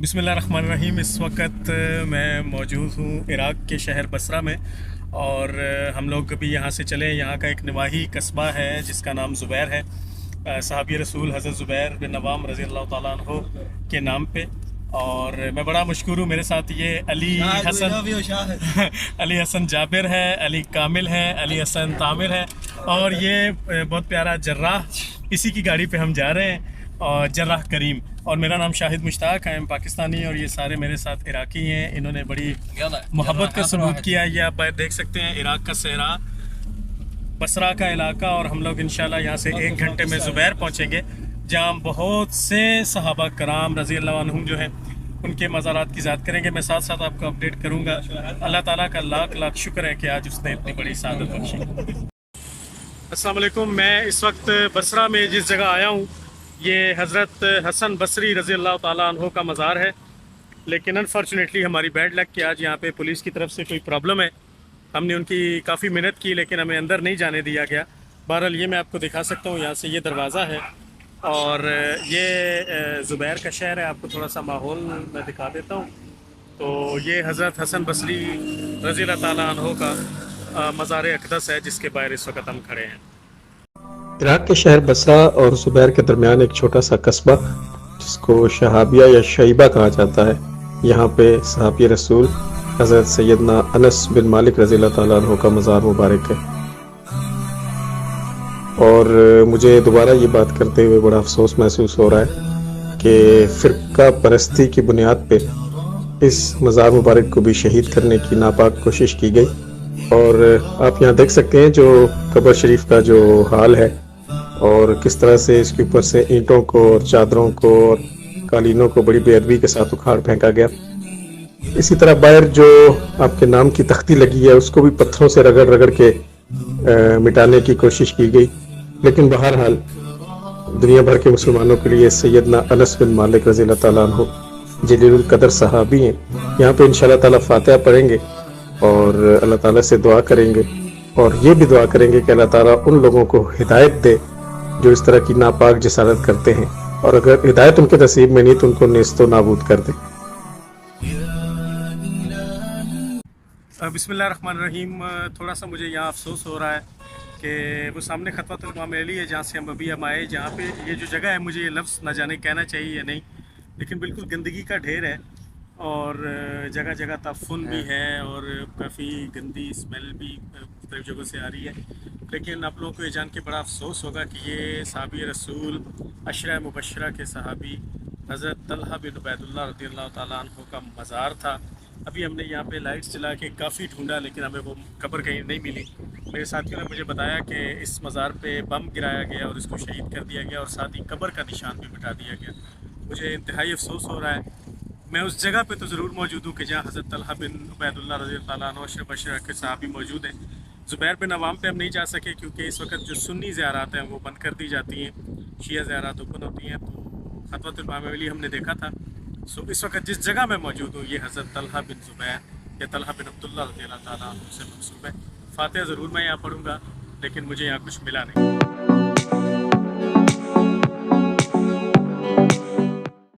बिस्मिल्लाहिर्रहमानिर्रहीम। इस वक्त मैं मौजूद हूँ इराक़ के शहर बसरा में और हम लोग अभी यहाँ से चले। यहाँ का एक नवाही कस्बा है जिसका नाम ज़ुबैर है, सहाबी रसूल हज़रत ज़ुबैर बिन नवाम रज़ी अल्लाह ताला अन्हु के नाम पे। और मैं बड़ा मशकूर हूँ, मेरे साथ ये अली हसन जाबिर है, अली कामिल है, अली हसन तामिर है और ये बहुत प्यारा जर्राह, इसी की गाड़ी पे हम जा रहे हैं, और जर्राह करीम। और मेरा नाम शाहिद मुश्ताक है, पाकिस्तानी, और ये सारे मेरे साथ इराकी हैं। इन्होंने बड़ी मोहब्बत का सबूत किया। ये आप देख सकते हैं इराक़ का सहरा, बसरा का इलाका, और हम लोग इंशाल्लाह यहाँ से 1 घंटे में ज़ुबैर पहुँचेंगे, जहाँ बहुत से सहाबा कराम रज़ी अल्लाह अन्हुम जो हैं उनके मज़ारात की ज़ियारत करेंगे। मैं साथ साथ आपको अपडेट करूँगा। अल्लाह ताला का लाख लाख शुक्र है कि आज उसने इतनी बड़ी सआदत बख्शी। अस्सलाम वालेकुम। मैं इस वक्त बसरा में जिस जगह आया हूँ, ये हज़रत हसन बसरी रज़ी अल्लाह ताला अन्हु का मज़ार है, लेकिन अनफॉर्चुनेटली हमारी बैड लक कि आज यहाँ पे पुलिस की तरफ से कोई प्रॉब्लम है। हमने उनकी काफ़ी मेहनत की लेकिन हमें अंदर नहीं जाने दिया गया। बहरहाल ये मैं आपको दिखा सकता हूँ, यहाँ से ये दरवाज़ा है और ये ज़ुबैर का शहर है। आपको थोड़ा सा माहौल मैं दिखा देता हूँ। तो ये हज़रत हसन बसरी रज़ी अल्लाह ताला अन्हु का मज़ार अक़दस है, जिसके बाहर इस वक्त हम खड़े हैं। इराक़ के शहर बसरा और ज़ुबैर के दरमियान एक छोटा सा कस्बा जिसको शहाबिया या शैबा कहा जाता है। यहाँ पे सहाबी रसूल हज़रत सैयदना अनस बिन मालिक रज़ी अल्लाह ताला अन्हु का मज़ार मुबारक है। और मुझे दोबारा ये बात करते हुए बड़ा अफसोस महसूस हो रहा है कि फ़िरका परस्ती की बुनियाद पे इस मज़ार मुबारक को भी शहीद करने की नापाक कोशिश की गई। और आप यहाँ देख सकते हैं जो कब्र शरीफ का जो हाल है और किस तरह से इसके ऊपर से ईंटों को और चादरों को और कालीनों को बड़ी बेअदबी के साथ उखाड़ फेंका गया। इसी तरह बाहर जो आपके नाम की तख्ती लगी है उसको भी पत्थरों से रगड़ रगड़ के मिटाने की कोशिश की गई। लेकिन बहरहाल दुनिया भर के मुसलमानों के लिए सैयदना अनस बिन मालिक रज़ी अल्लाह ताला अन्हु जलीलुल कदर सहाबी हैं। यहाँ पे इंशाअल्लाह ताला फातिहा पढ़ेंगे और अल्लाह ताला से दुआ करेंगे, और ये भी दुआ करेंगे कि अल्लाह ताला उन लोगों को हिदायत दे जो इस तरह की नापाक जसालत करते हैं, और अगर हिदायत उनके नसीब में नहीं तो उनको नेस्तो नाबूद कर दे। बिस्मिल्लाहिर्रहमानिर्रहीम। थोड़ा सा मुझे यहाँ अफसोस हो रहा है कि वो सामने खतवतुल इमाम अली है जहाँ से हम अभी आए। जहाँ पे ये जो जगह है, मुझे ये लफ्ज़ न जाने कहना चाहिए या नहीं, लेकिन बिल्कुल गंदगी का ढेर है और जगह जगह ताफुन भी है और काफ़ी गंदी स्मेल भी मुख्तलिफ़ जगहों से आ रही है। लेकिन आप लोगों को ये जान के बड़ा अफसोस होगा कि ये सहाबी रसूल अशरा मुबशरा के सहाबी हज़रत तलहा बिन उबैदुल्लाह रज़ियल्लाहु ताला अन्हु का मज़ार था। अभी हमने यहाँ पे लाइट्स जला के काफ़ी ढूंढा लेकिन हमें वो कब्र कहीं नहीं मिली। मेरे साथियों ने मुझे बताया कि इस मज़ार पे बम गिराया गया और इसको शहीद कर दिया गया और साथ ही कब्र का निशान भी मिटा दिया गया। मुझे इंतहाई अफसोस हो रहा है। मैं उस जगह पे तो ज़रूर मौजूद हूँ कि जहाँ हज़रत तलहा बिन उबैदुल्लाह रज़ियल्लाहु ताला अन्हु अशरा बशरा के सहाबी मौजूद हैं। ज़ुबैर बिन अवाम पे हम नहीं जा सके क्योंकि इस वक्त जो सुन्नी ज़ियारात हैं वो बंद कर दी जाती हैं, शिया ज़ियारात ओपन होती हैं। तो खतवतुल इमाम अली हमने देखा था। सो इस वक्त जिस जगह मैं मौजूद हूँ ये हज़रत तलहा बिन ज़ुबैर या तलहा बिन अब्दुल्लाह रज़ियल्लाहु ताला अन्हु से मंसूब है। फातिहा ज़रूर मैं यहाँ पढ़ूँगा लेकिन मुझे यहाँ कुछ मिला नहीं।